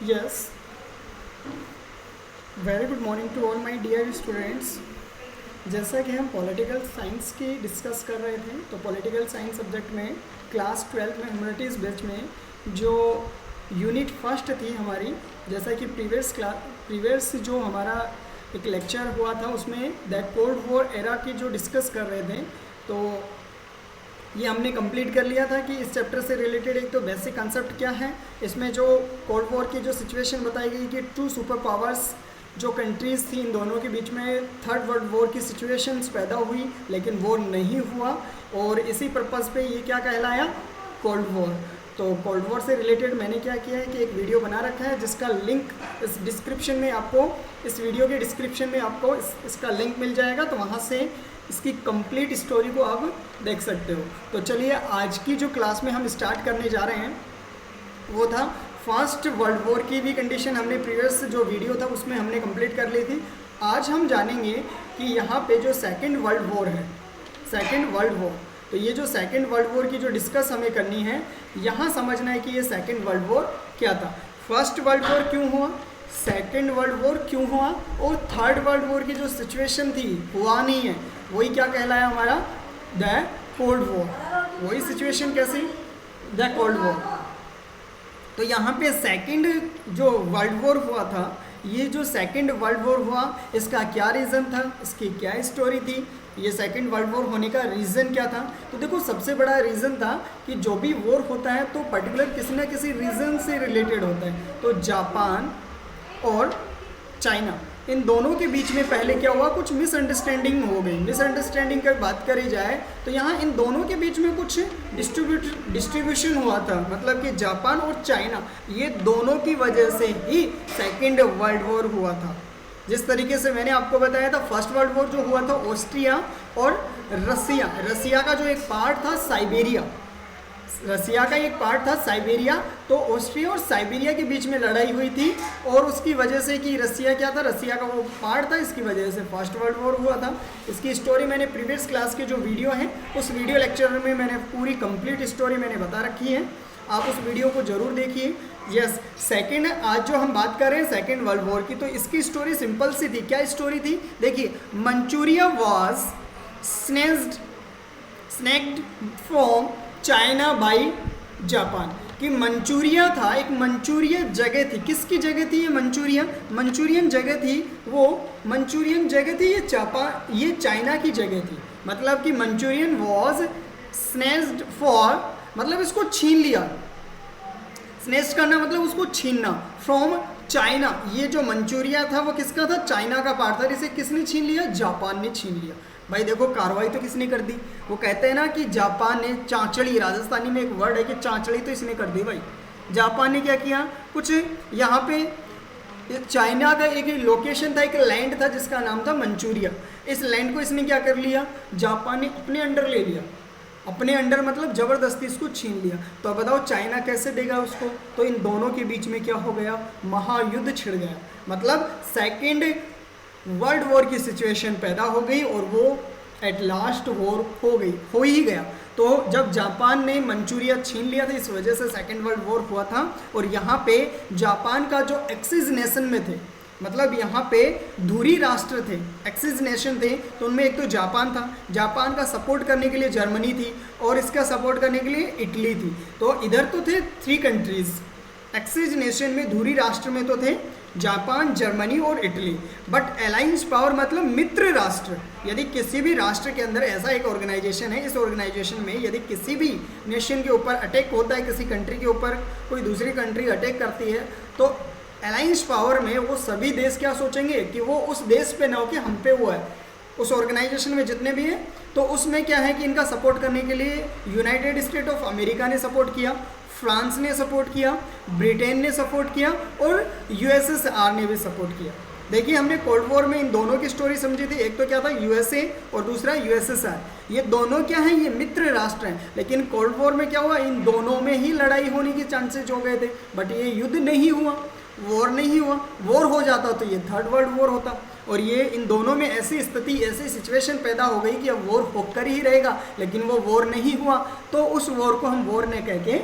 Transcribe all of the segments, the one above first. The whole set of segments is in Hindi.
Yes, very good morning to all my dear students. जैसा कि हम पॉलिटिकल साइंस की डिस्कस कर रहे थे, तो पॉलिटिकल साइंस सब्जेक्ट में क्लास 12 में ह्यूमैनिटीज़ बेच में जो यूनिट फर्स्ट थी हमारी, जैसा कि प्रीवियस जो हमारा एक लेक्चर हुआ था उसमें दैट कोल्ड वॉर एरा की जो डिस्कस कर रहे थे, तो ये हमने कंप्लीट कर लिया था कि इस चैप्टर से रिलेटेड एक तो बेसिक कंसेप्ट क्या है, इसमें जो कोल्ड वॉर की जो सिचुएशन बताई गई कि टू सुपर पावर्स जो कंट्रीज़ थी, इन दोनों के बीच में थर्ड वर्ल्ड वॉर की सिचुएशंस पैदा हुई, लेकिन वॉर नहीं हुआ, और इसी पर्पज़ पे ये क्या कहलाया, कोल्ड वॉर। तो कोल्ड वॉर से रिलेटेड मैंने क्या किया है कि एक वीडियो बना रखा है जिसका लिंक इस डिस्क्रिप्शन में आपको, इस वीडियो के डिस्क्रिप्शन में आपको इसका लिंक मिल जाएगा, तो वहाँ से इसकी कंप्लीट स्टोरी को आप देख सकते हो। तो चलिए आज की जो क्लास में हम स्टार्ट करने जा रहे हैं वो था फर्स्ट वर्ल्ड वॉर की भी कंडीशन, हमने प्रीवियस जो वीडियो था उसमें हमने कंप्लीट कर ली थी। आज हम जानेंगे कि यहाँ पे जो सेकेंड वर्ल्ड वॉर है, सेकेंड वर्ल्ड वॉर, तो ये जो सेकेंड वर्ल्ड वॉर की जो डिस्कस हमें करनी है, यहाँ समझना है कि ये सेकेंड वर्ल्ड वॉर क्या था, फर्स्ट वर्ल्ड वॉर क्यों हुआ, सेकेंड वर्ल्ड वॉर क्यों हुआ, और थर्ड वर्ल्ड वॉर की जो सिचुएशन थी हुआ नहीं है, वही क्या कहलाया हमारा, द कोल्ड वॉर। वही सिचुएशन कैसी, द कोल्ड वॉर। तो यहाँ पे सेकेंड जो वर्ल्ड वॉर हुआ था, ये जो सेकेंड वर्ल्ड वॉर हुआ इसका क्या रीज़न था, इसकी क्या स्टोरी थी, ये सेकेंड वर्ल्ड वॉर होने का रीज़न क्या था। तो देखो सबसे बड़ा रीज़न था कि जो भी वॉर होता है तो पर्टिकुलर किसी ना किसी रीज़न से रिलेटेड होता है। तो जापान और चाइना, इन दोनों के बीच में पहले क्या हुआ, कुछ मिसअंडरस्टैंडिंग हो गई। मिसअंडरस्टैंडिंग की बात करी जाए तो यहाँ इन दोनों के बीच में कुछ डिस्ट्रीब्यूशन हुआ था, मतलब कि जापान और चाइना, ये दोनों की वजह से ही सेकेंड वर्ल्ड वॉर हुआ था। जिस तरीके से मैंने आपको बताया था, फर्स्ट वर्ल्ड वॉर जो हुआ था ऑस्ट्रिया और रसिया का जो एक पार्ट था साइबेरिया, रसिया का एक पार्ट था साइबेरिया, तो ऑस्ट्रिया और साइबेरिया के बीच में लड़ाई हुई थी, और उसकी वजह से कि रसिया क्या था, रसिया का वो पार्ट था, इसकी वजह से फर्स्ट वर्ल्ड वॉर हुआ था। इसकी स्टोरी मैंने प्रीवियस क्लास के जो वीडियो है उस वीडियो लेक्चर में मैंने पूरी कंप्लीट स्टोरी मैंने बता रखी है, आप उस वीडियो को ज़रूर देखिए। यस, सेकेंड आज जो हम बात कर रहे हैं सेकेंड वर्ल्ड वॉर की, तो इसकी स्टोरी सिंपल सी थी। क्या स्टोरी थी, देखिए, Manchuria was snatched from China by Japan, कि मंचूरिया था, एक मंचूरिया जगह थी, किसकी जगह थी ये मंचूरियन जगह थी, वो मंचूरियन जगह थी, ये चाइना की जगह थी। मतलब कि मंचूरियन वॉज स्नैच्ड फॉर, मतलब इसको छीन लिया, स्नैच करना मतलब उसको छीनना, फ्रॉम चाइना, ये जो मंचूरिया था वो किसका था, चाइना का पार्ट था, इसे किसने छीन लिया, जापान ने छीन लिया। भाई देखो कार्रवाई तो किसने कर दी, वो कहते हैं ना कि जापान ने चांचड़ी, राजस्थानी में एक वर्ड है कि चांचड़ी, तो इसने कर दी भाई। जापान ने क्या किया, कुछ यहाँ पे चाइना का एक लोकेशन था, एक लैंड था जिसका नाम था मंचूरिया, इस लैंड को इसने क्या कर लिया, जापान ने अपने अंडर ले लिया, अपने अंडर मतलब ज़बरदस्ती इसको छीन लिया। तो अब बताओ चाइना कैसे देगा उसको, तो इन दोनों के बीच में क्या हो गया, महायुद्ध छिड़ गया, मतलब सेकेंड वर्ल्ड वॉर की सिचुएशन पैदा हो गई, और वो एट लास्ट वॉर हो ही गया। तो जब जापान ने मंचूरिया छीन लिया था, इस वजह से सेकेंड वर्ल्ड वॉर हुआ था। और यहाँ पे जापान का जो एक्सिस नेशन में थे, मतलब यहाँ पे धुरी राष्ट्र थे, एक्सिस नेशन थे, तो उनमें एक तो जापान था, जापान का सपोर्ट करने के लिए जर्मनी थी, और इसका सपोर्ट करने के लिए इटली थी। तो इधर तो थे 3 कंट्रीज, एक्सिस नेशन में धुरी राष्ट्र में तो थे जापान, जर्मनी और इटली, बट अलायंस पावर मतलब मित्र राष्ट्र, यदि किसी भी राष्ट्र के अंदर ऐसा एक ऑर्गेनाइजेशन है, इस ऑर्गेनाइजेशन में यदि किसी भी नेशन के ऊपर अटैक होता है, किसी कंट्री के ऊपर कोई दूसरी कंट्री अटैक करती है, तो अलायंस पावर में वो सभी देश क्या सोचेंगे कि वो उस देश पे ना हो कि हम पे हुआ है, उस ऑर्गेनाइजेशन में जितने भी हैं, तो उसमें क्या है कि इनका सपोर्ट करने के लिए यूनाइटेड स्टेट ऑफ अमेरिका ने सपोर्ट किया, फ्रांस ने सपोर्ट किया, ब्रिटेन ने सपोर्ट किया, और यूएसएसआर ने भी सपोर्ट किया। देखिए हमने कोल्ड वॉर में इन दोनों की स्टोरी समझी थी, एक तो क्या था यूएसए और दूसरा यूएसएसआर, ये दोनों क्या हैं, ये मित्र राष्ट्र हैं। लेकिन कोल्ड वॉर में क्या हुआ, इन दोनों में ही लड़ाई होने के चांसेस हो गए थे, बट ये युद्ध नहीं हुआ, वॉर नहीं हुआ। वॉर हो जाता तो ये थर्ड वर्ल्ड वॉर होता, और ये इन दोनों में ऐसी स्थिति, ऐसी सिचुएशन पैदा हो गई कि अब वॉर होकर ही रहेगा, लेकिन वो वॉर नहीं हुआ, तो उस वॉर को हम वॉर न कह के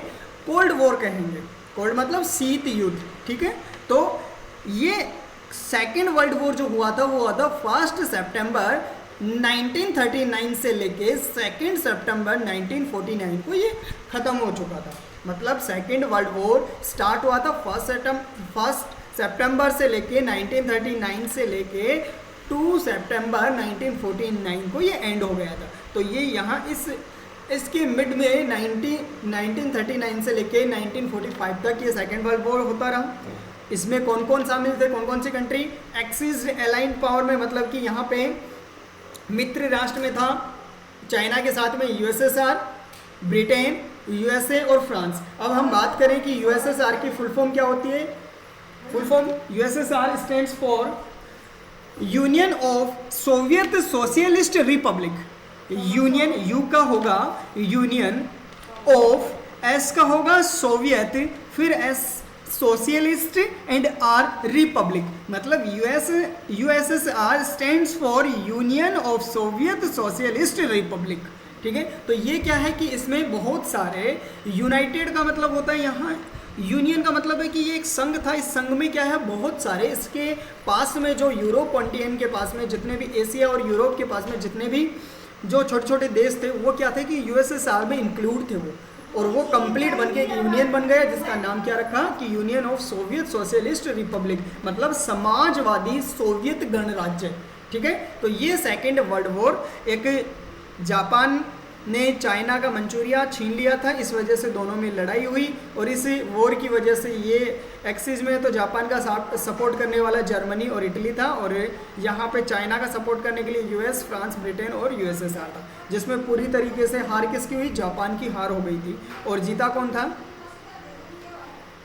कोल्ड वॉर कहेंगे। कोल्ड मतलब शीत युद्ध, ठीक है। तो ये सेकेंड वर्ल्ड वॉर जो हुआ था वो हुआ था 1 सितंबर 1939 से लेके 2 सितंबर 1949 को ये ख़त्म हो चुका था। मतलब सेकेंड वर्ल्ड वॉर स्टार्ट हुआ था 1 सितंबर से लेके 1939 से लेके 2 सितंबर 1949 को ये एंड हो गया था। तो ये यहाँ इसके मिड में 1939 से लेके 1945 तक ये सेकेंड वर्ल्ड वॉर होता रहा। इसमें कौन कौन शामिल थे, कौन कौन सी कंट्री एक्सिस अलाइंड पावर में, मतलब कि यहाँ पे मित्र राष्ट्र में था चाइना के साथ में यूएसएसआर, ब्रिटेन, यूएसए और फ्रांस। अब हम बात करें कि यूएसएसआर की फुल फॉर्म क्या होती है। Full form USSR stands for Union of Soviet Socialist Republic. Union U का होगा यूनियन, ऑफ एस का होगा सोवियत, फिर S Socialist and R Republic. मतलब USSR stands for Union of Soviet Socialist Republic. ठीक है, तो ये क्या है कि इसमें बहुत सारे, यूनाइटेड का मतलब होता है यहाँ, यूनियन का मतलब है कि ये एक संघ था। इस संघ में क्या है, बहुत सारे इसके पास में जो यूरोप कॉन्टिनेंट के पास में जितने भी एशिया और यूरोप के पास में जितने भी जो छोटे छोटे देश थे वो क्या थे कि यूएसएसआर में इंक्लूड थे वो, और वो कंप्लीट बन के एक यूनियन बन गया जिसका नाम क्या रखा कि union of Soviet Socialist Republic, मतलब समाजवादी सोवियत गणराज्य। ठीक है, तो ये सेकेंड वर्ल्ड वॉर, एक जापान ने चाइना का मंचूरिया छीन लिया था, इस वजह से दोनों में लड़ाई हुई, और इस वॉर की वजह से ये एक्सिस में तो जापान का सपोर्ट करने वाला जर्मनी और इटली था, और यहाँ पे चाइना का सपोर्ट करने के लिए यूएस, फ्रांस, ब्रिटेन और यूएसएसआर था, जिसमें पूरी तरीके से हार किसकी हुई, जापान की हार हो गई थी। और जीता कौन था,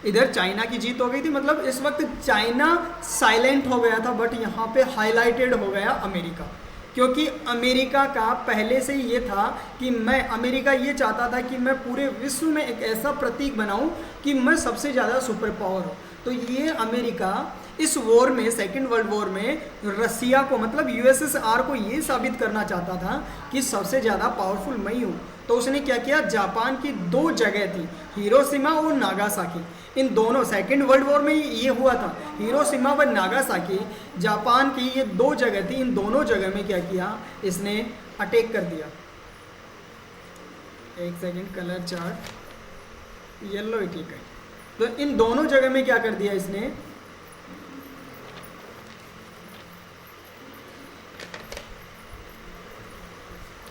इधर चाइना की जीत हो गई थी। मतलब इस वक्त चाइना साइलेंट हो गया था, बट यहाँ पे हाईलाइटेड हो गया अमेरिका, क्योंकि अमेरिका का पहले से ही ये था कि अमेरिका ये चाहता था कि मैं पूरे विश्व में एक ऐसा प्रतीक बनाऊं कि मैं सबसे ज़्यादा सुपर पावर हूँ। तो ये अमेरिका इस वॉर में, सेकेंड वर्ल्ड वॉर में रसिया को, मतलब यूएसएसआर को ये साबित करना चाहता था कि सबसे ज़्यादा पावरफुल मैं ही हूँ। तो उसने क्या किया, जापान की 2 जगह थी, हिरोशिमा और नागासाकी, इन दोनों, सेकेंड वर्ल्ड वॉर में ये हुआ था, हिरोशिमा व नागासाकी जापान की ये 2 जगह थी, इन दोनों जगह में क्या किया, इसने अटैक कर दिया। एक सेकेंड, कलर चार्ट येलो ही ठीक है। तो इन दोनों जगह में क्या कर दिया इसने,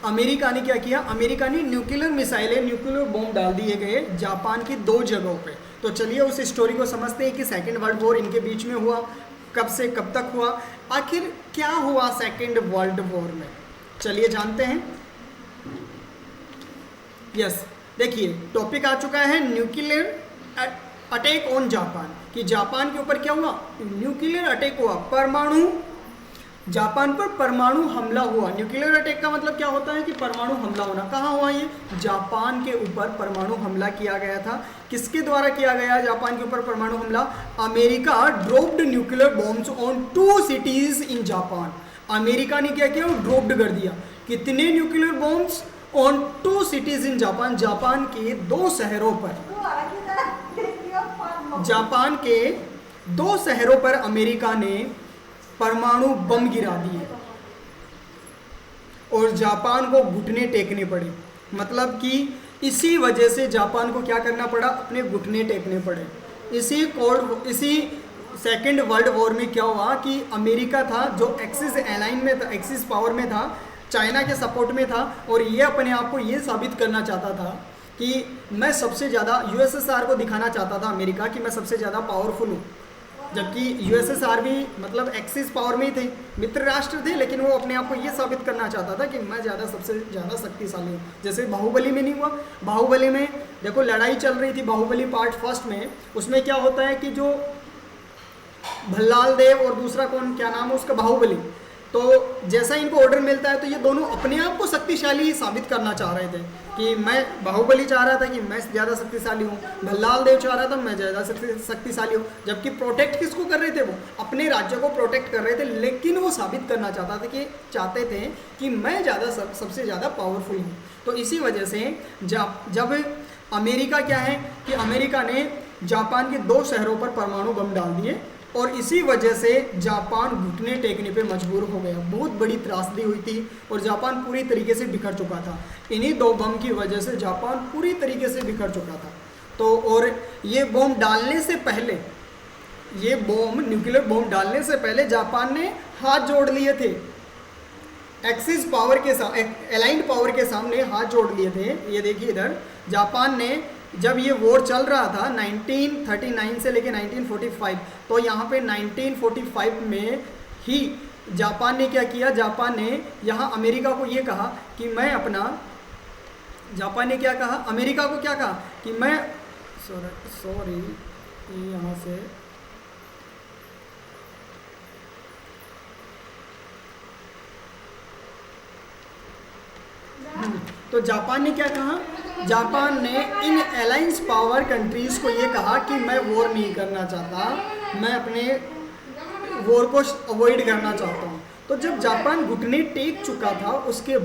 अमेरिका ने क्या किया, अमेरिका ने न्यूक्लियर मिसाइलें, न्यूक्लियर बॉम्ब डाल दिए गए जापान की 2 जगहों पे। तो चलिए उस स्टोरी को समझते हैं कि सेकेंड वर्ल्ड वॉर इनके बीच में हुआ, कब से कब तक हुआ, आखिर क्या हुआ सेकेंड वर्ल्ड वॉर में, चलिए जानते हैं। यस, देखिए टॉपिक आ चुका है न्यूक्लियर अटैक ऑन जापान, कि जापान के ऊपर क्या हुआ, न्यूक्लियर अटैक हुआ, परमाणु, जापान पर परमाणु हमला हुआ। न्यूक्लियर अटैक का मतलब क्या होता है कि परमाणु हमला होना। कहाँ हुआ ये, जापान के ऊपर परमाणु हमला किया गया था। किसके द्वारा किया गया जापान के ऊपर परमाणु हमला, America dropped nuclear bombs on 2 cities in Japan. America ने क्या किया, ड्रॉप्ड कर दिया, कितने nuclear bombs, on 2 cities in Japan, Japan के 2 शहरों पर, जापान के 2 शहरों पर अमेरिका ने परमाणु बम गिरा दिए, और जापान को घुटने टेकने पड़े। मतलब कि इसी वजह से जापान को क्या करना पड़ा, अपने घुटने टेकने पड़े। इसी सेकेंड वर्ल्ड वॉर में क्या हुआ कि अमेरिका था जो एक्सिस अलाइन में था, एक्सिस पावर में था, चाइना के सपोर्ट में था, और ये अपने आप को ये साबित करना चाहता था कि मैं सबसे ज़्यादा, यूएसएसआर को दिखाना चाहता था अमेरिका कि मैं सबसे ज़्यादा पावरफुल हूँ। जबकि यूएसएसआर भी मतलब एक्सिस पावर में ही थे, मित्र राष्ट्र थे, लेकिन वो अपने आप को ये साबित करना चाहता था कि मैं सबसे ज़्यादा शक्तिशाली हूँ। जैसे बाहुबली में नहीं हुआ, बाहुबली में देखो लड़ाई चल रही थी, बाहुबली पार्ट 1 में, उसमें क्या होता है कि जो भल्लाल देव और दूसरा कौन, क्या नाम है उसका, बाहुबली, तो जैसा इनको ऑर्डर मिलता है तो ये दोनों अपने आप को शक्तिशाली साबित करना चाह रहे थे कि मैं, बाहुबली चाह रहा था कि मैं ज़्यादा शक्तिशाली हूँ, भल्लाल देव चाह रहा था मैं ज़्यादा शक्तिशाली हूँ। जबकि प्रोटेक्ट किसको कर रहे थे, वो अपने राज्य को प्रोटेक्ट कर रहे थे, लेकिन वो साबित करना चाहते थे कि मैं सबसे ज़्यादा पावरफुल हूँ। तो इसी वजह से जब अमेरिका क्या है कि अमेरिका ने जापान के 2 शहरों पर परमाणु बम डाल दिए और इसी वजह से जापान घुटने टेकने पे मजबूर हो गया। बहुत बड़ी त्रासदी हुई थी और जापान पूरी तरीके से बिखर चुका था। इन्हीं 2 बम की वजह से जापान पूरी तरीके से बिखर चुका था। तो और ये बम डालने से पहले, ये बम न्यूक्लियर बम डालने से पहले जापान ने हाथ जोड़ लिए थे, एक्सिस पावर के साथ, अलाइंड पावर के सामने हाथ जोड़ लिए थे। ये देखिए इधर जापान ने, जब ये वॉर चल रहा था 1939 से लेके 1945, तो यहाँ पे 1945 में ही जापान ने क्या किया, जापान ने यहाँ अमेरिका को ये कहा कि मैं अपना, जापान ने क्या कहा, अमेरिका को क्या कहा कि मैं सॉरी यहाँ से तो जापान ने क्या कहा, जापान ने इन अलायंस पावर कंट्रीज को ये कहा कि मैं वॉर नहीं करना चाहता, मैं अपने वॉर को अवॉइड करना चाहता हूँ। तो जब जापान घुटने टेक चुका था उसके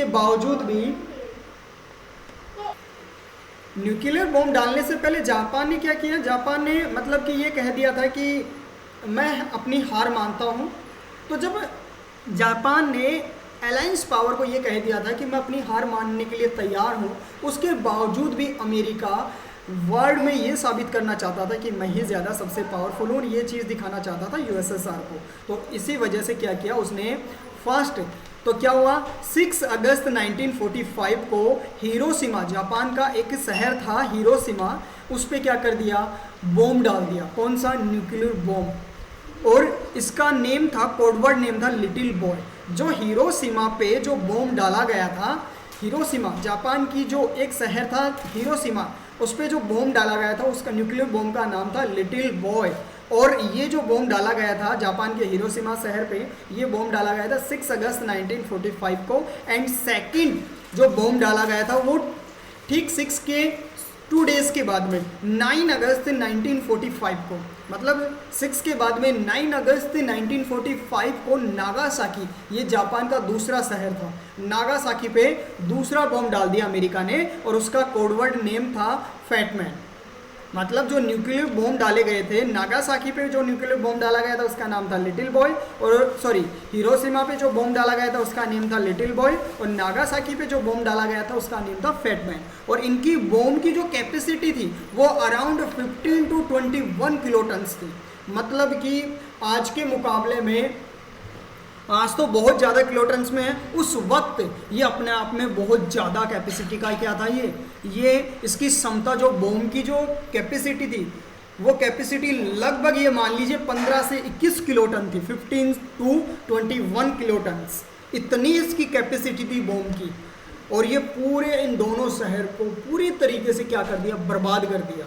बावजूद भी न्यूक्लियर बॉम्ब डालने से पहले जापान ने क्या किया, जापान ने मतलब कि ये कह दिया था कि मैं अपनी हार मानता हूँ। तो जब जापान ने अलायंस पावर को ये कह दिया था कि मैं अपनी हार मानने के लिए तैयार हूँ, उसके बावजूद भी अमेरिका वर्ल्ड में ये साबित करना चाहता था कि मैं ही ज़्यादा सबसे पावरफुल हूँ, ये चीज़ दिखाना चाहता था यूएसएसआर को। तो इसी वजह से क्या किया उसने, फर्स्ट तो क्या हुआ, 6 अगस्त 1945 को हिरोशिमा, जापान का एक शहर था हिरोशिमा, उस पर क्या कर दिया, बॉम्ब डाल दिया। कौन सा, न्यूक्लियर बॉम्ब। और इसका नेम था, कोडवर्ड नेम था लिटिल बॉय। जो हिरोशिमा पे जो बॉम्ब डाला गया था, हिरोशिमा जापान की जो एक शहर था हिरोशिमा, उस पर जो बॉम्ब डाला गया था उसका न्यूक्लियर बॉम्ब का नाम था लिटिल बॉय। और ये जो बॉम्ब डाला गया था जापान के हिरोशिमा शहर पे, ये बॉम्ब डाला गया था 6 अगस्त 1945 को। एंड सेकंड जो बॉम्ब डाला गया था वो ठीक 6 के 2 डेज के बाद में 9 अगस्त 1945 को, मतलब 6 के बाद में 9 अगस्त 1945 को नागासाकी, ये जापान का दूसरा शहर था, नागासाकी पे दूसरा बॉम्ब डाल दिया अमेरिका ने और उसका कोडवर्ड नेम था फैटमैन। मतलब जो न्यूक्लियर बॉम्ब डाले गए थे, नागासाकी पे जो न्यूक्लियर बॉम्ब डाला गया था उसका नाम था लिटिल बॉय, और सॉरी हिरोशिमा पे जो बॉम्ब डाला गया था उसका नेम था लिटिल बॉय, और नागासाकी पे जो बॉम्ब डाला गया था उसका नेम था फैटमैन। और इनकी बॉम्ब की जो कैपेसिटी थी वो अराउंड 15 to 21 किलोटन्स थी। मतलब कि आज के मुकाबले में, आज तो बहुत ज़्यादा किलोटन्स में है, उस वक्त ये अपने आप में बहुत ज़्यादा कैपेसिटी का क्या था, ये इसकी क्षमता, जो बॉम्ब की जो कैपेसिटी थी वो कैपेसिटी लगभग ये मान लीजिए 15 से 21 किलोटन थी, 15 to 21 किलोटन्स, इतनी इसकी कैपेसिटी थी बॉम्ब की। और ये पूरे इन दोनों शहर को पूरी तरीके से क्या कर दिया, बर्बाद कर दिया।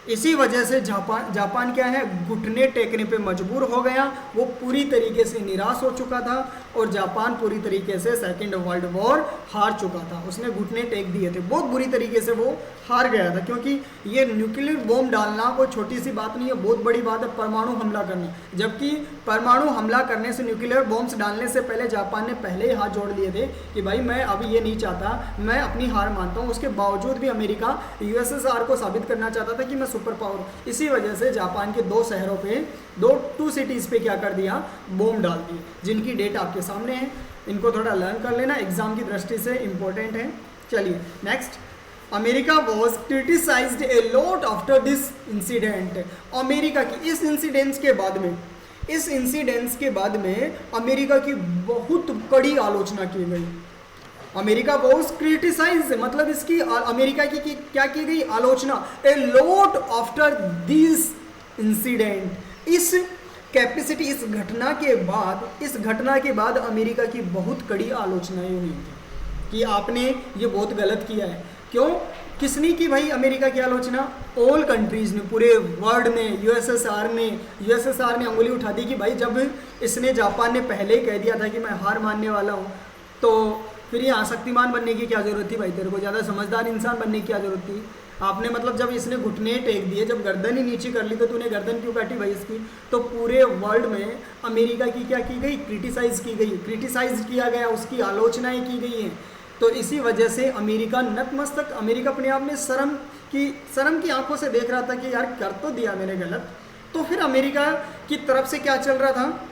इसी वजह से जापान क्या है, घुटने टेकने पे मजबूर हो गया, वो पूरी तरीके से निराश हो चुका था और जापान पूरी तरीके से सेकेंड वर्ल्ड वॉर हार चुका था। उसने घुटने टेक दिए थे, बहुत बुरी तरीके से वो हार गया था, क्योंकि ये न्यूक्लियर बॉम्ब डालना कोई छोटी सी बात नहीं है, बहुत बड़ी बात है परमाणु हमला करना। जबकि परमाणु हमला करने से, न्यूक्लियर बॉम्ब्स डालने से पहले जापान ने पहले ही हाथ जोड़ लिए थे कि भाई मैं अभी ये नहीं चाहता, मैं अपनी हार मानता हूँ। उसके बावजूद भी अमेरिका यूएसएसआर को साबित करना चाहता था कि मैं सुपर पावर। इसी वजह से जापान के 2 शहरों पे, 2 सिटीज़ पे क्या कर दिया, बॉम्ब डाल दिए, जिनकी डेट आपके सामने है। इनको थोड़ा लर्न कर लेना, एग्जाम की दृष्टि से इंपॉर्टेंट है। चलिए next, America was criticised A lot after this incident. America की इस इंसिडेंट्स के बाद में अमेरिका की बहुत कड़ी आलोचना की गई। अमेरिका वॉज क्रिटिसाइज, मतलब इसकी अमेरिका की क्या की गई, आलोचना। ए लॉट आफ्टर दिस इंसिडेंट, इस कैपेसिटी, इस घटना के बाद अमेरिका की बहुत कड़ी आलोचनाएं हुई थी कि आपने ये बहुत गलत किया है। क्यों, किसने की भाई अमेरिका की आलोचना, ऑल कंट्रीज ने, पूरे वर्ल्ड ने, यूएसएसआर ने अंगुली उठा दी कि भाई जब इसने, जापान ने पहले ही कह दिया था कि मैं हार मानने वाला हूँ, तो फिर यहाँ शक्तिमान बनने की क्या ज़रूरत थी भाई, तेरे को ज़्यादा समझदार इंसान बनने की क्या ज़रूरत थी। आपने मतलब जब इसने घुटने टेक दिए, जब गर्दन ही नीचे कर ली, तो तूने गर्दन क्यों काटी भाई इसकी। तो पूरे वर्ल्ड में अमेरिका की क्या की गई, क्रिटिसाइज किया गया, उसकी आलोचनाएं की गई हैं। तो इसी वजह से अमेरिका नतमस्तक, अमेरिका अपने आप में कि शर्म की आंखों से देख रहा था कि यार कर तो दिया मैंने गलत। तो फिर अमेरिका की तरफ से क्या चल रहा था,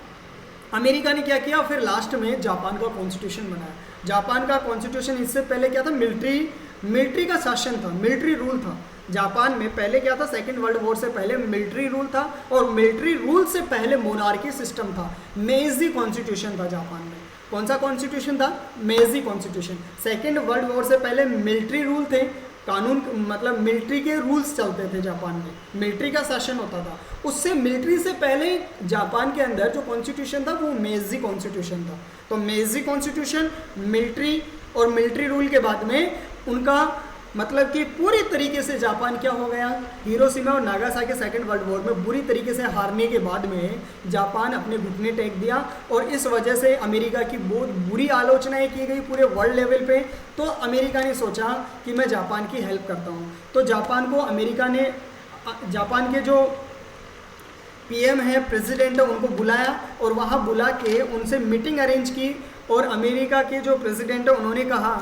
अमेरिका ने क्या किया, फिर लास्ट में जापान का कॉन्स्टिट्यूशन बनाया। जापान का कॉन्स्टिट्यूशन इससे पहले क्या था, मिलिट्री का शासन था, मिलिट्री रूल था। जापान में पहले क्या था, सेकेंड वर्ल्ड वॉर से पहले मिलिट्री रूल था, और मिलिट्री रूल से पहले मोनार्की सिस्टम था। मेइजी कॉन्स्टिट्यूशन था जापान में। कौन सा कॉन्स्टिट्यूशन था, Meiji constitution. Second world war से पहले मिलिट्री रूल थे, कानून मतलब मिलिट्री के रूल्स चलते थे जापान में, मिलिट्री का शासन होता था। उससे मिलिट्री से पहले जापान के अंदर जो कॉन्स्टिट्यूशन था वो मेइजी कॉन्स्टिट्यूशन था। तो मेइजी कॉन्स्टिट्यूशन, मिलिट्री और मिलिट्री रूल के बाद में उनका मतलब कि पूरी तरीके से जापान क्या हो गया, हिरोशिमा और नागासाकी सेकेंड वर्ल्ड वॉर में बुरी तरीके से हारने के बाद में जापान अपने घुटने टेक दिया, और इस वजह से अमेरिका की बहुत बुरी आलोचनाएं की गई पूरे वर्ल्ड लेवल पे। तो अमेरिका ने सोचा कि मैं जापान की हेल्प करता हूँ। तो जापान को अमेरिका ने, जापान के जो पीएम है, प्रेसिडेंट है, उनको बुलाया और वहाँ बुला के उनसे मीटिंग अरेंज की। और अमेरिका के जो प्रेसिडेंट है उन्होंने कहा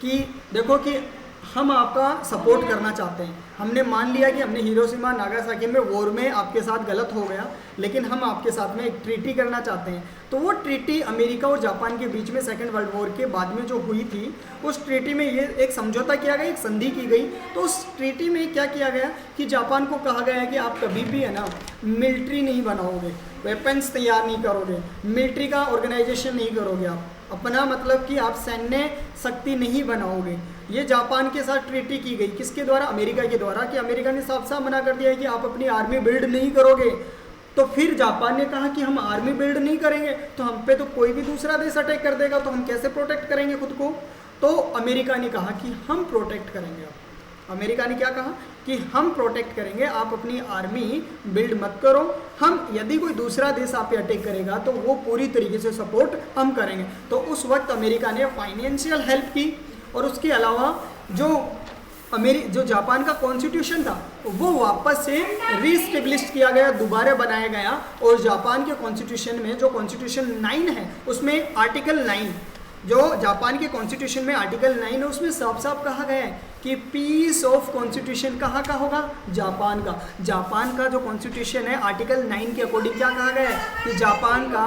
कि देखो कि हम आपका सपोर्ट करना चाहते हैं, हमने मान लिया कि हमने हिरोशिमा नागासाकी में वॉर में आपके साथ गलत हो गया, लेकिन हम आपके साथ में एक ट्रीटी करना चाहते हैं। तो वो ट्रीटी अमेरिका और जापान के बीच में सेकेंड वर्ल्ड वॉर के बाद में जो हुई थी, उस ट्रीटी में ये एक समझौता किया गया, एक संधि की गई। तो उस ट्रीटी में क्या किया गया कि जापान को कहा गया कि आप कभी भी है ना मिलिट्री नहीं बनाओगे, वेपन्स तैयार नहीं करोगे, मिलिट्री का ऑर्गेनाइजेशन नहीं करोगे, आप अपना मतलब कि आप सैन्य शक्ति नहीं बनाओगे। ये जापान के साथ ट्रीटी की गई, किसके द्वारा, अमेरिका के द्वारा, कि अमेरिका ने साफ साफ मना कर दिया है कि आप अपनी आर्मी बिल्ड नहीं करोगे। तो फिर जापान ने कहा कि हम आर्मी बिल्ड नहीं करेंगे तो हम पे तो कोई भी दूसरा देश अटैक कर देगा, तो हम कैसे प्रोटेक्ट करेंगे खुद को। तो अमेरिका ने कहा कि हम प्रोटेक्ट करेंगे। अमेरिका ने क्या कहा कि हम प्रोटेक्ट करेंगे, आप अपनी आर्मी बिल्ड मत करो, हम यदि कोई दूसरा देश आप पे अटैक करेगा तो वो पूरी तरीके से सपोर्ट हम करेंगे। तो उस वक्त अमेरिका ने फाइनेंशियल हेल्प की, और उसके अलावा जो जापान का कॉन्स्टिट्यूशन था वो वापस से रीस्टेब्लिश किया गया, दोबारा बनाया गया। और जापान के कॉन्स्टिट्यूशन में जो कॉन्स्टिट्यूशन 9 है उसमें आर्टिकल 9, जो जापान के कॉन्स्टिट्यूशन में आर्टिकल 9 है, उसमें साफ साफ कहा गया है कि पीस ऑफ कॉन्स्टिट्यूशन कहाँ का होगा, जापान का। जापान का जो कॉन्स्टिट्यूशन है आर्टिकल 9 के अकॉर्डिंग क्या कहा गया है कि जापान का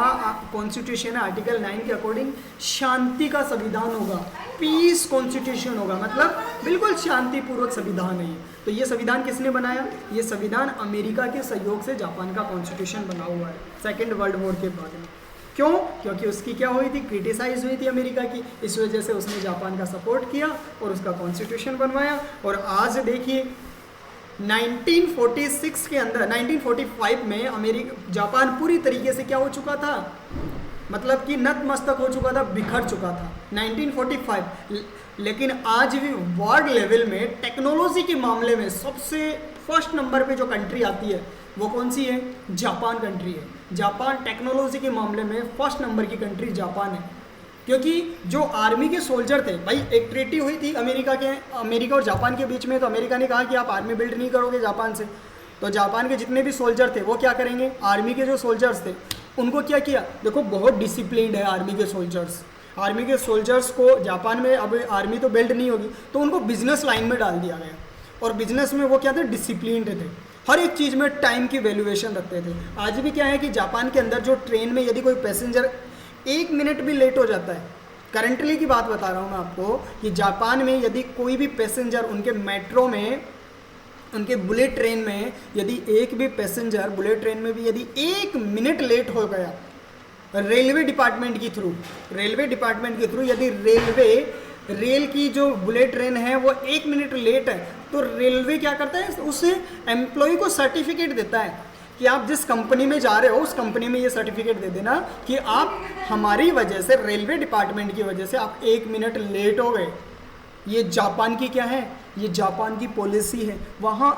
कॉन्स्टिट्यूशन है आर्टिकल 9 के अकॉर्डिंग शांति का संविधान होगा, पीस कॉन्स्टिट्यूशन होगा, मतलब बिल्कुल शांतिपूर्वक संविधान है। तो ये संविधान किसने बनाया, ये संविधान अमेरिका के सहयोग से जापान का कॉन्स्टिट्यूशन बना हुआ है सेकेंड वर्ल्ड वॉर के बाद में। क्यों, क्योंकि उसकी क्या हुई थी, क्रिटिसाइज हुई थी अमेरिका की, इस वजह से उसने जापान का सपोर्ट किया और उसका कॉन्स्टिट्यूशन बनवाया। और आज देखिए 1946 के अंदर 1945 में जापान पूरी तरीके से क्या हो चुका था, मतलब कि नतमस्तक हो चुका था, बिखर चुका था 1945। लेकिन आज भी वर्ल्ड लेवल में टेक्नोलॉजी के मामले में सबसे फर्स्ट नंबर पे जो कंट्री आती है वो कौन सी है, जापान कंट्री है। जापान टेक्नोलॉजी के मामले में फर्स्ट नंबर की कंट्री जापान है, क्योंकि जो आर्मी के सोल्जर थे, भाई एक ट्रीटी हुई थी अमेरिका और जापान के बीच में। तो अमेरिका ने कहा कि आप आर्मी बिल्ड नहीं करोगे जापान से, तो जापान के जितने भी सोल्जर थे वो क्या करेंगे, आर्मी के जो सोल्जर्स थे उनको क्या किया, देखो बहुत डिसिप्लिन्ड है आर्मी के सोल्जर्स। आर्मी के सोल्जर्स को जापान में अब आर्मी तो बिल्ड नहीं होगी, तो उनको बिजनेस लाइन में डाल दिया गया। और बिजनेस में वो क्या थे, डिसिप्लिन्ड थे, हर एक चीज़ में टाइम की वैल्यूएशन रखते थे। आज भी क्या है कि जापान के अंदर जो ट्रेन में यदि कोई पैसेंजर 1 मिनट भी लेट हो जाता है, करंटली की बात बता रहा हूँ मैं आपको, कि जापान में यदि कोई भी पैसेंजर उनके मेट्रो में, उनके बुलेट ट्रेन में यदि एक भी पैसेंजर बुलेट ट्रेन में भी यदि 1 मिनट लेट हो गया, रेलवे डिपार्टमेंट के थ्रू यदि रेल की जो बुलेट ट्रेन है वो 1 मिनट लेट है, तो रेलवे क्या करता है, उस एम्प्लॉय को सर्टिफिकेट देता है कि आप जिस कंपनी में जा रहे हो उस कंपनी में ये सर्टिफिकेट दे देना कि आप हमारी वजह से, रेलवे डिपार्टमेंट की वजह से आप 1 मिनट लेट हो गए। ये जापान की क्या है, ये जापान की पॉलिसी है, वहाँ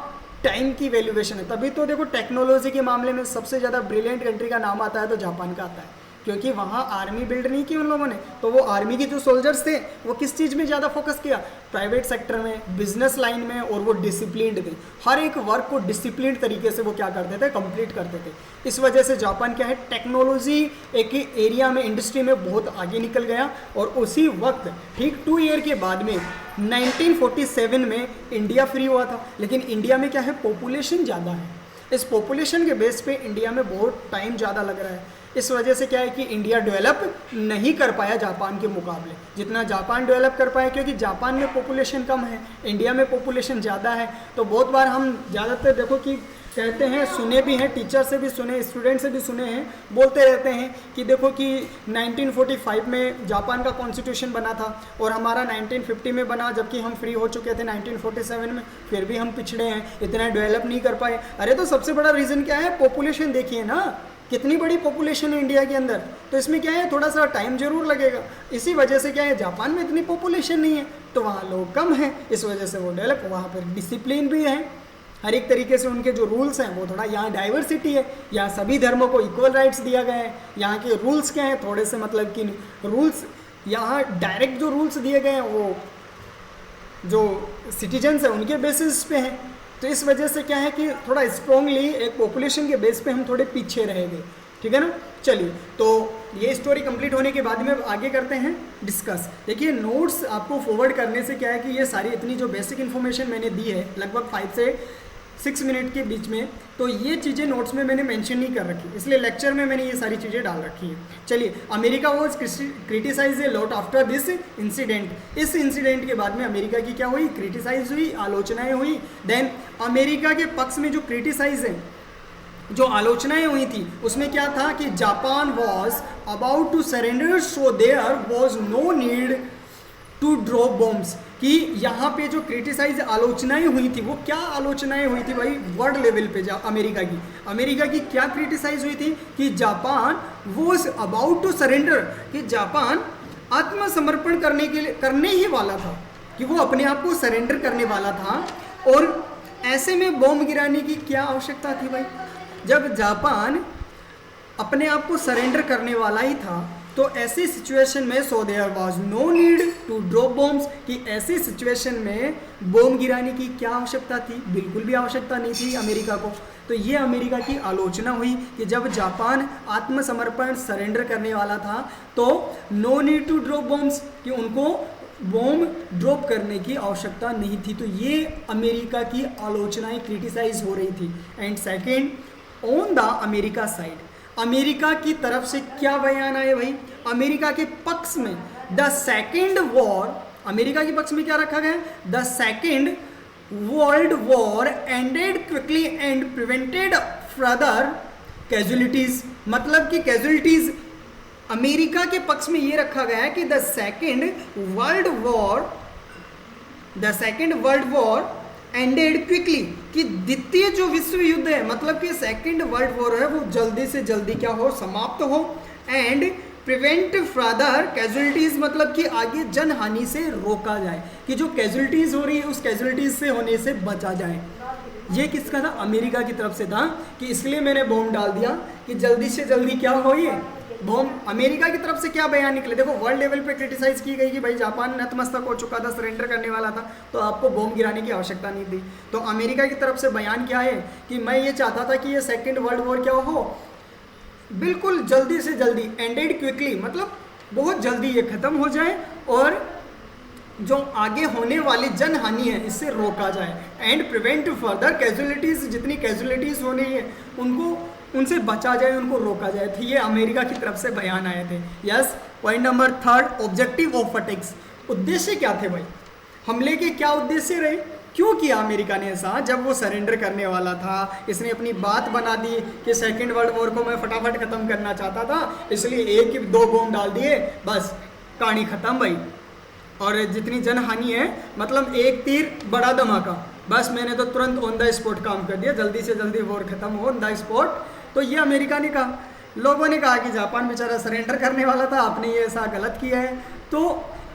टाइम की वैल्यूएशन है। तभी तो देखो टेक्नोलॉजी के मामले में सबसे ज़्यादा ब्रिलियंट कंट्री का नाम आता है तो जापान का आता है, क्योंकि वहाँ आर्मी बिल्ड नहीं की उन लोगों ने। तो वो आर्मी के जो सोल्जर्स थे वो किस चीज़ में ज़्यादा फोकस किया, प्राइवेट सेक्टर में, बिजनेस लाइन में, और वो डिसिप्लिन्ड थे, हर एक वर्क को डिसिप्लिन्ड तरीके से वो क्या करते थे, कंप्लीट करते थे। इस वजह से जापान क्या है, टेक्नोलॉजी एक एरिया में, इंडस्ट्री में बहुत आगे निकल गया। और उसी वक्त ठीक 2 ईयर के बाद में 1947 में इंडिया फ्री हुआ था, लेकिन इंडिया में क्या है, पॉपुलेशन ज़्यादा है। इस पॉपुलेशन के बेस पे इंडिया में बहुत टाइम ज़्यादा लग रहा है। इस वजह से क्या है कि इंडिया डेवलप नहीं कर पाया जापान के मुकाबले, जितना जापान डेवलप कर पाया, क्योंकि जापान में पॉपुलेशन कम है, इंडिया में पॉपुलेशन ज़्यादा है। तो बहुत बार हम ज़्यादातर देखो कि कहते हैं, सुने भी हैं, टीचर से भी सुने, स्टूडेंट से भी सुने हैं, बोलते रहते हैं कि देखो कि 1945 में जापान का कॉन्स्टिट्यूशन बना था और हमारा 1950 में बना, जबकि हम फ्री हो चुके थे 1947 में, फिर भी हम पिछड़े हैं, इतना डेवलप नहीं कर पाए। अरे तो सबसे बड़ा रीज़न क्या है, पॉपुलेशन देखिए ना, कितनी बड़ी पॉपुलेशन है इंडिया के अंदर, तो इसमें क्या है, थोड़ा सा टाइम जरूर लगेगा। इसी वजह से क्या है, जापान में इतनी पॉपुलेशन नहीं है, तो वहाँ लोग कम हैं, इस वजह से वो डेवलप, वहाँ पर डिसिप्लिन भी है, हर एक तरीके से उनके जो रूल्स हैं वो थोड़ा, यहाँ डाइवर्सिटी है, यहाँ सभी धर्मों को इक्वल राइट्स दिया गया है। यहाँ के रूल्स क्या हैं, थोड़े से मतलब कि रूल्स, यहाँ डायरेक्ट जो रूल्स दिए गए हैं वो जो सिटीजन्स हैं उनके बेसिस पे हैं। तो इस वजह से क्या है कि थोड़ा स्ट्रॉन्गली एक पॉपुलेशन के बेस पे हम थोड़े पीछे रहेंगे, ठीक है ना। चलिए, तो ये स्टोरी कंप्लीट होने के बाद में आगे करते हैं डिस्कस। देखिए, नोट्स आपको फॉरवर्ड करने से क्या है कि ये सारी इतनी जो बेसिक इन्फॉर्मेशन मैंने दी है लगभग 5 से 6 मिनट के बीच में, तो ये चीज़ें नोट्स में मैंने मेंशन नहीं कर रखी, इसलिए लेक्चर में मैंने ये सारी चीज़ें डाल रखी है। चलिए, America was criticize a lot after this incident. इस इंसिडेंट के बाद में अमेरिका की क्या हुई, क्रिटिसाइज हुई, आलोचनाएं हुई। देन अमेरिका के पक्ष में जो क्रिटिसाइज है, जो आलोचनाएं हुई थी, उसमें क्या था कि Japan was about to surrender, so there was no need to drop bombs. कि यहाँ पे जो क्रिटिसाइज आलोचनाएं हुई थी, वो क्या आलोचनाएं हुई थी भाई, वर्ल्ड लेवल पे अमेरिका की क्या क्रिटिसाइज हुई थी कि Japan was about to surrender, कि जापान आत्मसमर्पण करने ही वाला था, कि वो अपने आप को सरेंडर करने वाला था। और ऐसे में बॉम्ब गिराने की क्या आवश्यकता थी भाई, जब जापान अपने आप को सरेंडर करने वाला ही था, तो ऐसी सिचुएशन में so there was no need to drop bombs, कि ऐसी सिचुएशन में बॉम्ब गिराने की क्या आवश्यकता थी, बिल्कुल भी आवश्यकता नहीं थी अमेरिका को। तो ये अमेरिका की आलोचना हुई कि जब जापान आत्मसमर्पण सरेंडर करने वाला था, तो no need to drop bombs, कि उनको बॉम्ब ड्रॉप करने की आवश्यकता नहीं थी। तो ये अमेरिका की आलोचनाएं, क्रिटिसाइज हो रही थी। And second, on the America side, America की तरफ से क्या बयान आए भाई, अमेरिका के पक्ष में द सेकेंड वॉर, अमेरिका के पक्ष में क्या रखा गया, the second world war ended quickly and prevented further casualties. मतलब कि कैजुअलिटीज अमेरिका के पक्ष में ये रखा गया है कि the second world war ended quickly, कि द्वितीय जो विश्व युद्ध है, मतलब कि सेकेंड वर्ल्ड वॉर है, वो जल्दी से जल्दी क्या हो, समाप्त हो। एंड प्रिवेंट फर्दर कैजुअलिटीज, मतलब कि आगे जनहानि से रोका जाए, कि जो कैजुअलिटीज हो रही है उस कैजुअलिटीज से होने से बचा जाए। ये किसका था, अमेरिका की तरफ से था, कि इसलिए मैंने बॉम्ब डाल दिया कि जल्दी से जल्दी क्या हो, ये बॉम्ब। अमेरिका की तरफ से क्या बयान निकले, देखो वर्ल्ड लेवल पे क्रिटिसाइज की गई कि भाई जापान नतमस्तक हो चुका था, सरेंडर करने वाला था, तो आपको बॉम्ब गिराने की आवश्यकता नहीं थी। तो अमेरिका की तरफ से बयान क्या है कि मैं ये चाहता था कि ये सेकेंड वर्ल्ड वॉर क्या हो, बिल्कुल जल्दी से जल्दी, एंडेड क्विकली, मतलब बहुत जल्दी ये खत्म हो जाए और जो आगे होने वाली जनहानि है इससे रोका जाए। एंड प्रिवेंट फर्दर कैजुअलिटीज, जितनी कैजुअलिटीज होनी है उनसे बचा जाए, उनको रोका जाए। तो ये अमेरिका की तरफ से बयान आए थे। Yes, point number 3, objective of attacks. उद्देश्य क्या थे भाई, हमले के क्या उद्देश्य रहे, क्यों किया अमेरिका ने ऐसा, जब वो सरेंडर करने वाला था, इसने अपनी बात बना दी कि सेकेंड वर्ल्ड वॉर को मैं फटाफट खत्म करना चाहता था, इसलिए 1-2 बॉम्ब डाल दिए, बस कहानी खत्म भाई। और जितनी जनहानि है, मतलब एक तीर बड़ा धमाका, बस मैंने तो तुरंत ऑन द स्पॉट काम कर दिया, जल्दी से जल्दी वॉर खत्म हो ऑन द स्पॉट। तो ये अमेरिका ने कहा, लोगों ने कहा कि जापान बेचारा सरेंडर करने वाला था, आपने ये ऐसा गलत किया है। तो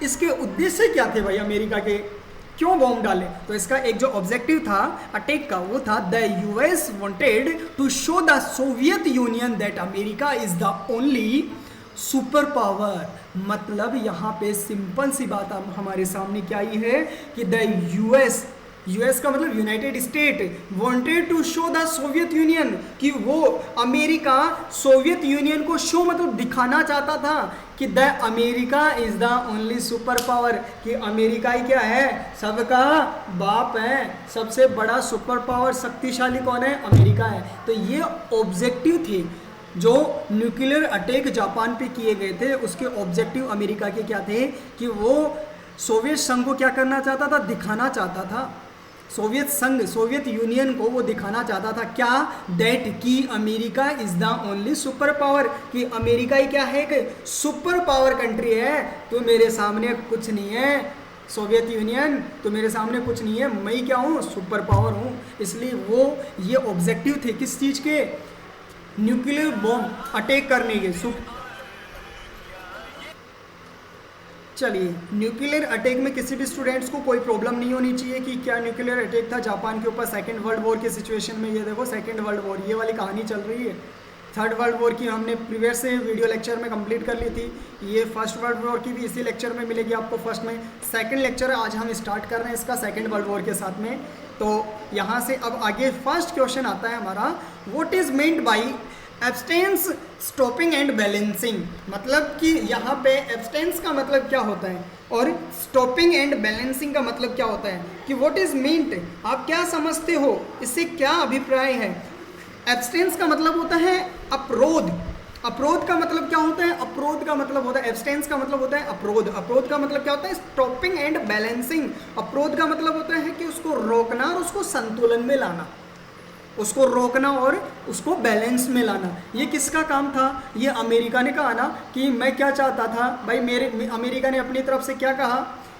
इसके उद्देश्य क्या थे भाई अमेरिका के, क्यों बॉम्ब डाले, तो इसका एक जो ऑब्जेक्टिव था अटैक का, वो था the US wanted to show the Soviet Union that America is the only super power. मतलब यहाँ पे सिंपल सी बात अब हमारे सामने क्या आई है कि द यूएस यूएस का मतलब United State wanted to show the Soviet Union, कि वो अमेरिका सोवियत यूनियन को शो मतलब दिखाना चाहता था कि the America is the only super power, कि अमेरिका ही क्या है, सबका बाप है, सबसे बड़ा सुपर पावर शक्तिशाली कौन है, अमेरिका है। तो ये ऑब्जेक्टिव थे जो न्यूक्लियर अटैक जापान पे किए गए थे, उसके ऑब्जेक्टिव अमेरिका के क्या थे कि वो सोवियत संघ को क्या करना चाहता था, दिखाना चाहता था, सोवियत संघ सोवियत यूनियन को वो दिखाना चाहता था क्या, दैट कि America is the only super power, कि अमेरिका ही क्या है, कि सुपर पावर कंट्री है, तो मेरे सामने कुछ नहीं है, सोवियत यूनियन तो मेरे सामने कुछ नहीं है, मैं क्या हूँ, सुपर पावर हूँ। इसलिए वो ये ऑब्जेक्टिव थे किस चीज़ के, न्यूक्लियर बॉम्ब अटैक करने के। चलिए, न्यूक्लियर अटैक में किसी भी स्टूडेंट्स को कोई प्रॉब्लम नहीं होनी चाहिए कि क्या न्यूक्लियर अटैक था जापान के ऊपर सेकेंड वर्ल्ड वॉर के सिचुएशन में। ये देखो सेकेंड वर्ल्ड वॉर, ये वाली कहानी चल रही है। थर्ड वर्ल्ड वॉर की हमने प्रीवियस से वीडियो लेक्चर में कंप्लीट कर ली थी, ये फर्स्ट वर्ल्ड वॉर की भी इसी लेक्चर में मिलेगी आपको फर्स्ट में। सेकंड लेक्चर आज हम स्टार्ट कर रहे हैं इसका सेकंड वर्ल्ड वॉर के साथ में। तो यहाँ से अब आगे फर्स्ट क्वेश्चन आता है हमारा, what is meant by abstains stopping and balancing, मतलब कि यहाँ पे एब्सटेंस का मतलब क्या होता है और स्टॉपिंग एंड बैलेंसिंग का मतलब क्या होता है, कि व्हाट इज मीन्ट, आप क्या समझते हो, इससे क्या अभिप्राय है। एब्सटेंस का मतलब होता है अपरोध, अपरोध का मतलब क्या होता है, अपरोध का मतलब होता है, एब्सटेंस का मतलब होता है अपरोध, अपरोध का मतलब क्या होता है, स्टॉपिंग एंड बैलेंसिंग। अपरोध का मतलब होता है कि उसको रोकना और उसको संतुलन में लाना, उसको रोकना और उसको बैलेंस में लाना। ये किसका काम था, ये अमेरिका ने कहा ना कि मैं क्या चाहता था भाई, अमेरिका ने अपनी तरफ से क्या कहा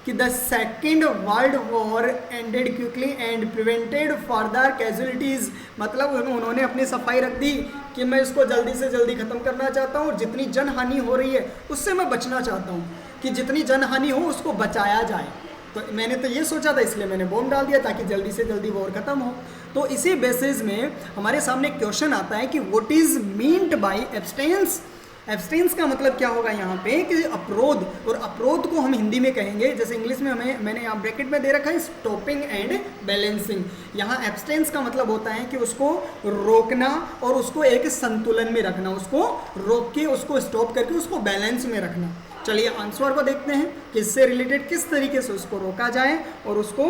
कि the second world war ended quickly and prevented further casualties, मतलब उन्होंने अपनी सफाई रख दी कि मैं इसको जल्दी से जल्दी ख़त्म करना चाहता हूँ और जितनी जनहानि हो रही है उससे मैं बचना चाहता हूँ, कि जितनी जनहानि हो उसको बचाया जाए। तो मैंने तो ये सोचा था, इसलिए मैंने बॉम्ब डाल दिया ताकि जल्दी से जल्दी वॉर खत्म हो। तो इसी बेसिस में हमारे सामने क्वेश्चन आता है कि what is meant by abstains. Abstains का मतलब क्या होगा यहाँ पे कि अपरोध, और अपरोध को हम हिंदी में कहेंगे, जैसे इंग्लिश में मैंने यहाँ ब्रैकेट में दे रखा है स्टॉपिंग एंड बैलेंसिंग। यहाँ एब्सटेंस का मतलब होता है कि उसको रोकना और उसको एक संतुलन में रखना, उसको रोक के उसको स्टॉप करके उसको बैलेंस में रखना। चलिए आंसर को देखते हैं कि इससे रिलेटेड किस तरीके से उसको रोका जाए और उसको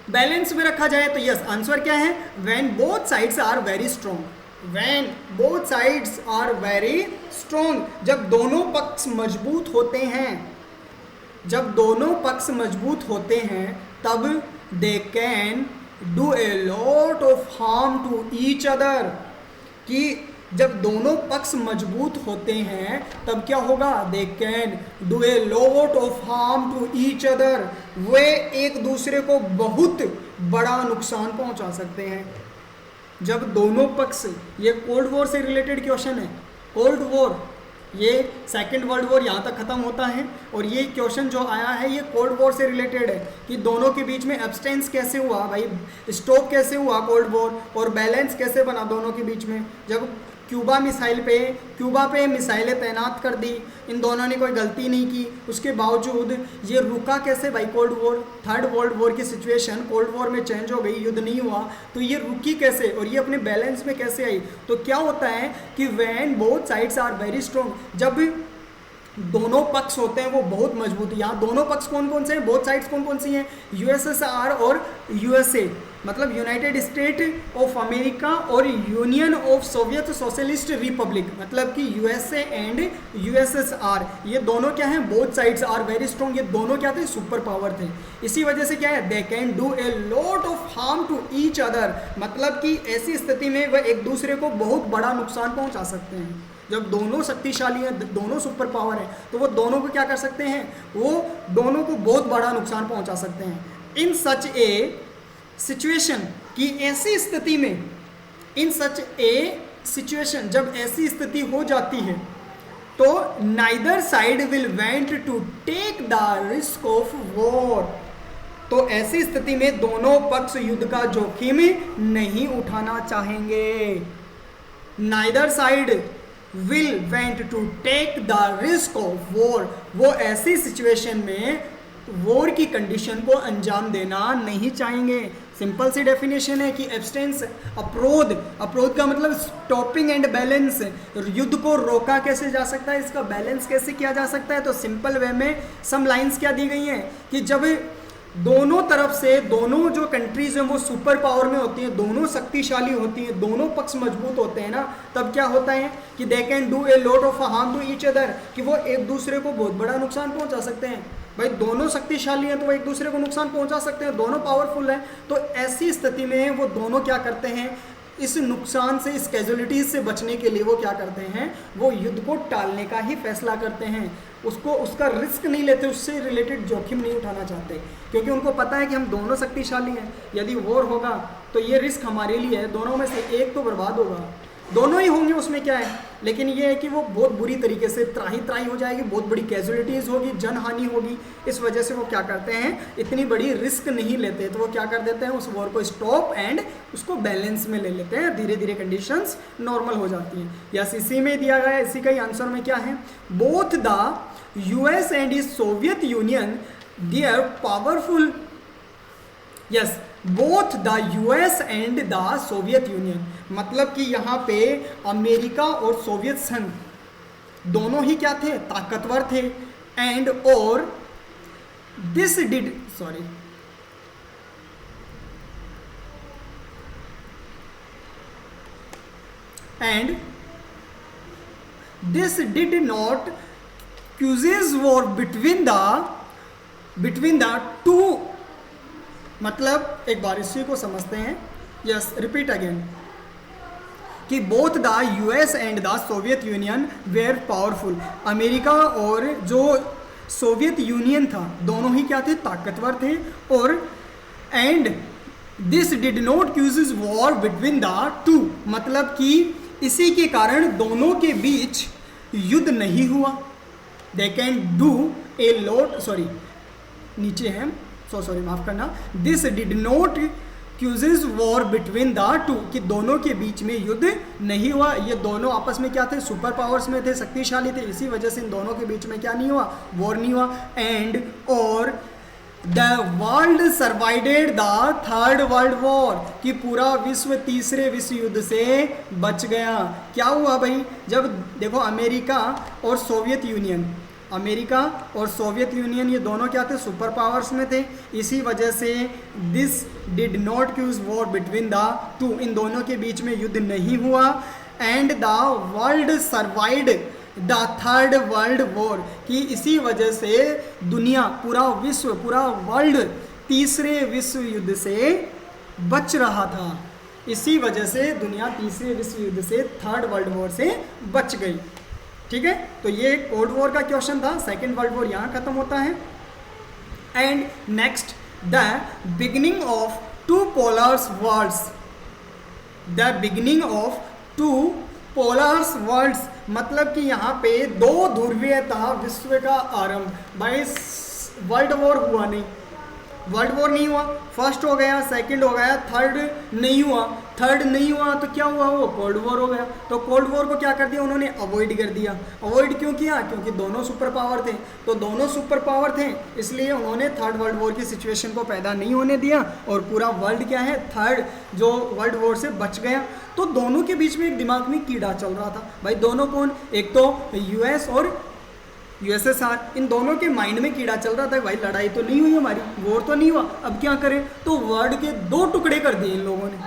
बैलेंस में रखा जाए। तो यस, आंसर क्या है, when both sides are very strong, when both sides are very strong, जब दोनों पक्ष मजबूत होते हैं, जब दोनों पक्ष मजबूत होते हैं तब they can do a lot of harm to each other, कि जब दोनों पक्ष मजबूत होते हैं तब क्या होगा, they can do a lot of harm to each other, वे एक दूसरे को बहुत बड़ा नुकसान पहुंचा सकते हैं। जब दोनों पक्ष, ये कोल्ड वॉर से रिलेटेड क्वेश्चन है, कोल्ड वॉर, ये सेकेंड वर्ल्ड वॉर यहाँ तक ख़त्म होता है और ये क्वेश्चन जो आया है ये कोल्ड वॉर से रिलेटेड है कि दोनों के बीच में एब्सटेंस कैसे हुआ भाई, स्टॉप कैसे हुआ कोल्ड वॉर, और बैलेंस कैसे बना दोनों के बीच में। जब क्यूबा पे मिसाइलें तैनात कर दी, इन दोनों ने कोई गलती नहीं की, उसके बावजूद ये रुका कैसे भाई cold war. Third world war की सिचुएशन कोल्ड वॉर में चेंज हो गई, युद्ध नहीं हुआ, तो ये रुकी कैसे और ये अपने बैलेंस में कैसे आई। तो क्या होता है कि when both sides are very strong, जब दोनों पक्ष होते हैं वो बहुत मजबूत। यहाँ दोनों पक्ष कौन कौन से हैं, बोथ साइड्स कौन कौन सी हैं, यूएसएसआर और यूएसए, मतलब यूनाइटेड स्टेट ऑफ अमेरिका और union of Soviet Socialist Republic, मतलब कि यूएसए एंड यूएसएसआर, ये दोनों क्या हैं, both sides are very strong, ये दोनों क्या थे, सुपर पावर थे। इसी वजह से क्या है, they can do a lot of harm to each other, मतलब कि ऐसी स्थिति में वह एक दूसरे को बहुत बड़ा नुकसान पहुंचा सकते हैं। जब दोनों शक्तिशाली हैं, दोनों सुपर पावर हैं, तो वो दोनों को क्या कर सकते हैं, वो दोनों को बहुत बड़ा नुकसान पहुंचा सकते हैं। इन सच ए सिचुएशन, की ऐसी स्थिति में, इन सच ए सिचुएशन, जब ऐसी स्थिति हो जाती है तो neither side will want to take the risk of war, तो ऐसी स्थिति में दोनों पक्ष युद्ध का जोखिम नहीं उठाना चाहेंगे। Neither side will want to take the risk of war, वो ऐसी सिचुएशन में वॉर की कंडीशन को अंजाम देना नहीं चाहेंगे। सिंपल सी डेफिनेशन है कि एब्सटेंस, अप्रोध का मतलब स्टॉपिंग एंड बैलेंस, युद्ध को रोका कैसे जा सकता है, इसका बैलेंस कैसे किया जा सकता है। तो सिंपल वे में सम लाइंस क्या दी गई हैं कि जब दोनों तरफ से दोनों जो कंट्रीज हैं वो सुपर पावर में होती हैं, दोनों शक्तिशाली होती हैं, दोनों पक्ष मजबूत होते हैं ना, तब क्या होता है कि they can do a lot of harm to each other, कि वो एक दूसरे को बहुत बड़ा नुकसान पहुंचा सकते हैं। भाई दोनों शक्तिशाली हैं तो वो एक दूसरे को नुकसान पहुंचा सकते हैं, दोनों पावरफुल हैं। तो ऐसी स्थिति में वो दोनों क्या करते हैं, इस नुकसान से, इस कैजुअलिटीज से बचने के लिए वो क्या करते हैं, वो युद्ध को टालने का ही फैसला करते हैं। उसका रिस्क नहीं लेते, उससे रिलेटेड जोखिम नहीं उठाना चाहते, क्योंकि उनको पता है कि हम दोनों शक्तिशाली हैं, यदि वॉर होगा तो ये रिस्क हमारे लिए है, दोनों में से एक तो बर्बाद होगा, दोनों ही होंगे उसमें क्या है, लेकिन ये है कि वो बहुत बुरी तरीके से त्राही हो जाएगी, बहुत बड़ी कैजुअलिटीज़ होगी, जनहानि होगी। इस वजह से वो क्या करते हैं, इतनी बड़ी रिस्क नहीं लेते, तो वो क्या कर देते हैं, उस वॉर को स्टॉप एंड उसको बैलेंस में ले लेते हैं, धीरे धीरे कंडीशंस नॉर्मल हो जाती हैं। यस, इसी में दिया गया है, इसी का ही आंसर में क्या है, both the US and the Soviet Union there powerful, yes, both the US and the Soviet Union, मतलब कि यहाँ पे अमेरिका और सोवियत संघ दोनों ही क्या थे, ताकतवर थे। एंड और this did, sorry, and this did not causes war between the two, मतलब एक बार इसी को समझते हैं। यस, रिपीट अगेन कि both the US and the Soviet Union were powerful, America और जो सोवियत यूनियन था दोनों ही क्या थे, ताकतवर थे। और and this did not causes war between the two, मतलब कि इसी के कारण दोनों के बीच युद्ध नहीं हुआ। दे can do a lot, sorry नीचे है, सॉरी माफ करना, this did not causes war between the to, कि दोनों के बीच में युद्ध नहीं हुआ, ये दोनों आपस में क्या थे, सुपर पावर्स में थे, शक्तिशाली थे, इसी वजह से इन दोनों के बीच में क्या नहीं हुआ, वॉर नहीं हुआ। एंड और the world survived the third world war, कि पूरा विश्व तीसरे विश्व युद्ध से बच गया। क्या हुआ भाई, जब देखो अमेरिका और सोवियत यूनियन, अमेरिका और सोवियत यूनियन ये दोनों क्या थे, सुपर पावर्स में थे, इसी वजह से this did not cause war between the two, इन दोनों के बीच में युद्ध नहीं हुआ। And the world survived the third world war, कि इसी वजह से दुनिया, पूरा विश्व, पूरा वर्ल्ड तीसरे विश्व युद्ध से बच रहा था, इसी वजह से दुनिया तीसरे विश्व युद्ध से, थर्ड वर्ल्ड वॉर से बच गई। ठीक है, तो ये कोल्ड वॉर का क्वेश्चन था, सेकेंड वर्ल्ड वॉर यहाँ खत्म होता है। And next, the beginning of two polars worlds, the beginning of two polars worlds, मतलब कि यहाँ पे दो ध्रुवीयता विश्व का आरंभ। भाई वर्ल्ड वॉर हुआ नहीं, वर्ल्ड वॉर नहीं हुआ, फर्स्ट हो गया, सेकंड हो गया, थर्ड नहीं हुआ, थर्ड नहीं हुआ तो क्या हुआ, वो कोल्ड वॉर हो गया। तो कोल्ड वॉर को क्या कर दिया उन्होंने, अवॉइड कर दिया। अवॉइड क्यों किया, क्योंकि दोनों सुपर पावर थे, तो दोनों सुपर पावर थे, इसलिए उन्होंने थर्ड वर्ल्ड वॉर की सिचुएशन को पैदा नहीं होने दिया, और पूरा वर्ल्ड क्या है, थर्ड जो वर्ल्ड वॉर से बच गया। तो दोनों के बीच में एक दिमाग में कीड़ा चल रहा था, भाई दोनों कौन, एक तो यूएस और यूएसएसआर, इन दोनों के माइंड में कीड़ा चल रहा था, भाई लड़ाई तो नहीं हुई हमारी, वॉर तो नहीं हुआ, अब क्या करें। तो वर्ल्ड के दो टुकड़े कर दिए इन लोगों ने,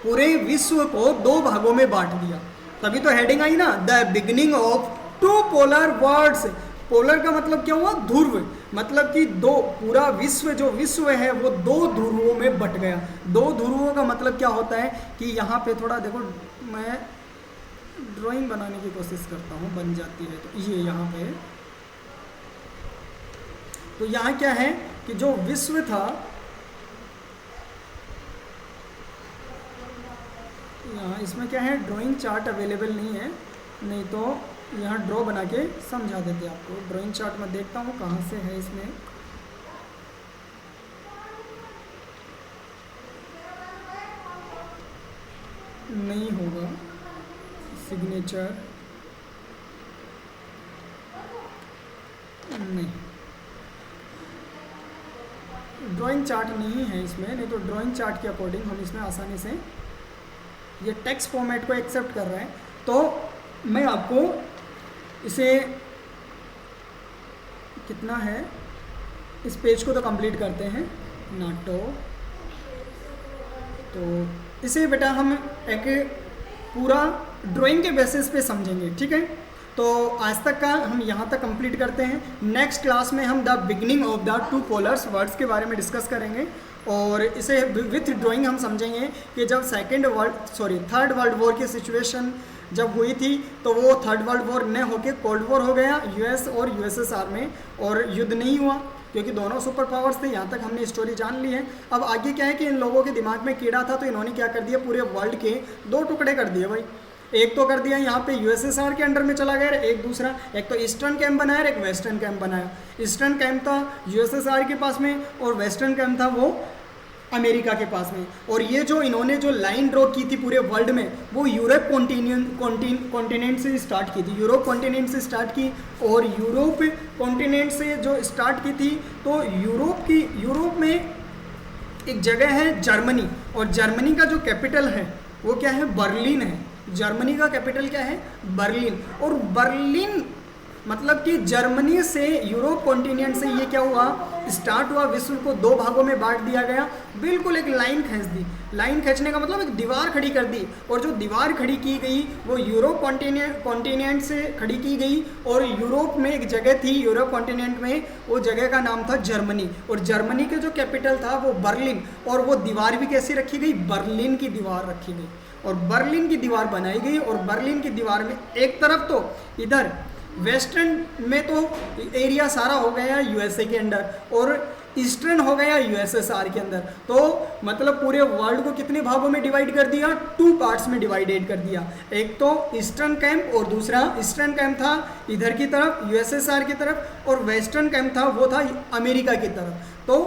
पूरे विश्व को दो भागों में बांट दिया। तभी तो हेडिंग आई ना, the beginning of two polar worlds. Polar का मतलब क्या हुआ, ध्रुव, मतलब कि दो, पूरा विश्व जो विश्व है वो दो ध्रुवों में बट गया। दो ध्रुवों का मतलब क्या होता है कि यहाँ पे थोड़ा देखो, मैं ड्राइंग बनाने की कोशिश करता हूँ, बन जाती है, तो ये यहाँ पे, तो यहाँ क्या है कि जो विश्व था, यहाँ इसमें क्या है, ड्राइंग चार्ट अवेलेबल नहीं है, नहीं तो यहाँ ड्रॉ बना के समझा देते आपको। ड्राइंग चार्ट मैं देखता हूँ कहाँ से है, इसमें नहीं होगा, सिग्नेचर नहीं, ड्राइंग चार्ट नहीं है इसमें, नहीं तो ड्राइंग चार्ट के अकॉर्डिंग हम इसमें आसानी से, ये टेक्स्ट फॉर्मेट को एक्सेप्ट कर रहे हैं। तो मैं आपको इसे कितना है, इस पेज को तो कंप्लीट करते हैं नाटो। तो इसे बेटा हम एक पूरा ड्राइंग के बेसिस पे समझेंगे, ठीक है। तो आज तक का हम यहाँ तक कंप्लीट करते हैं। नेक्स्ट क्लास में हम the beginning of the two polars words के बारे में डिस्कस करेंगे, और इसे विथ ड्राइंग हम समझेंगे कि जब थर्ड वर्ल्ड वॉर की सिचुएशन जब हुई थी, तो वो थर्ड वर्ल्ड वॉर न होके कोल्ड वॉर हो गया यूएस और यूएसएसआर में, और युद्ध नहीं हुआ क्योंकि दोनों सुपर पावर्स थे। यहाँ तक हमने स्टोरी जान ली है। अब आगे क्या है कि इन लोगों के दिमाग में कीड़ा था, तो इन्होंने क्या कर दिया, पूरे वर्ल्ड के 2 टुकड़े कर दिए भाई। एक तो कर दिया यहाँ पे यूएसएसआर के अंडर में चला गया, एक दूसरा, एक तो ईस्टर्न कैंप बनाया, एक वेस्टर्न कैंप बनाया। ईस्टर्न कैंप था यूएसएसआर के पास में, और वेस्टर्न कैंप था वो अमेरिका के पास में। और ये जो इन्होंने जो लाइन ड्रॉ की थी पूरे वर्ल्ड में, वो यूरोप कॉन्टिनेंट से स्टार्ट की थी, यूरोप कॉन्टिनेंट से स्टार्ट की। और यूरोप कॉन्टिनेंट से जो स्टार्ट की थी, तो यूरोप में एक जगह है जर्मनी, और जर्मनी का जो कैपिटल है वो क्या है, बर्लिन है। जर्मनी का कैपिटल क्या है, बर्लिन। और बर्लिन मतलब कि जर्मनी से, यूरोप कॉन्टिनेंट से ये क्या हुआ, स्टार्ट हुआ, विश्व को 2 भागों में बांट दिया गया। बिल्कुल एक लाइन खींच दी। लाइन खींचने का मतलब एक दीवार खड़ी कर दी, और जो दीवार खड़ी की गई वो यूरोप कॉन्टिनेंट से खड़ी की गई। और यूरोप में एक जगह थी, यूरोप कॉन्टिनेंट में, वो जगह का नाम था जर्मनी, और जर्मनी के जो कैपिटल था वो बर्लिन। और वो दीवार भी कैसी रखी गई, बर्लिन की दीवार रखी गई, और बर्लिन की दीवार बनाई गई। और बर्लिन की दीवार में एक तरफ तो इधर वेस्टर्न में तो एरिया सारा हो गया यूएसए के अंदर, और ईस्टर्न हो गया यूएसएसआर के अंदर। तो मतलब पूरे वर्ल्ड को कितने भागों में डिवाइड कर दिया, 2 पार्ट्स में डिवाइडेड कर दिया। एक तो ईस्टर्न कैंप, और दूसरा ईस्टर्न कैंप था इधर की तरफ यूएसएसआर की तरफ, और वेस्टर्न कैंप था वो था अमेरिका की तरफ। तो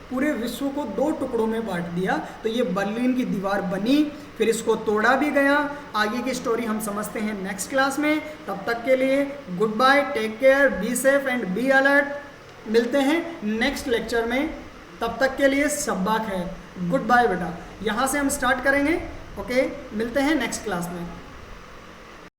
पूरे विश्व को 2 टुकड़ों में बांट दिया। तो ये बर्लिन की दीवार बनी, फिर इसको तोड़ा भी गया। आगे की स्टोरी हम समझते हैं नेक्स्ट क्लास में। तब तक के लिए good bye, take care, be safe and be alert. मिलते हैं नेक्स्ट लेक्चर में, तब तक के लिए शब्बा खैर, गुड बाय बेटा। यहाँ से हम स्टार्ट करेंगे, ओके। मिलते हैं नेक्स्ट क्लास में।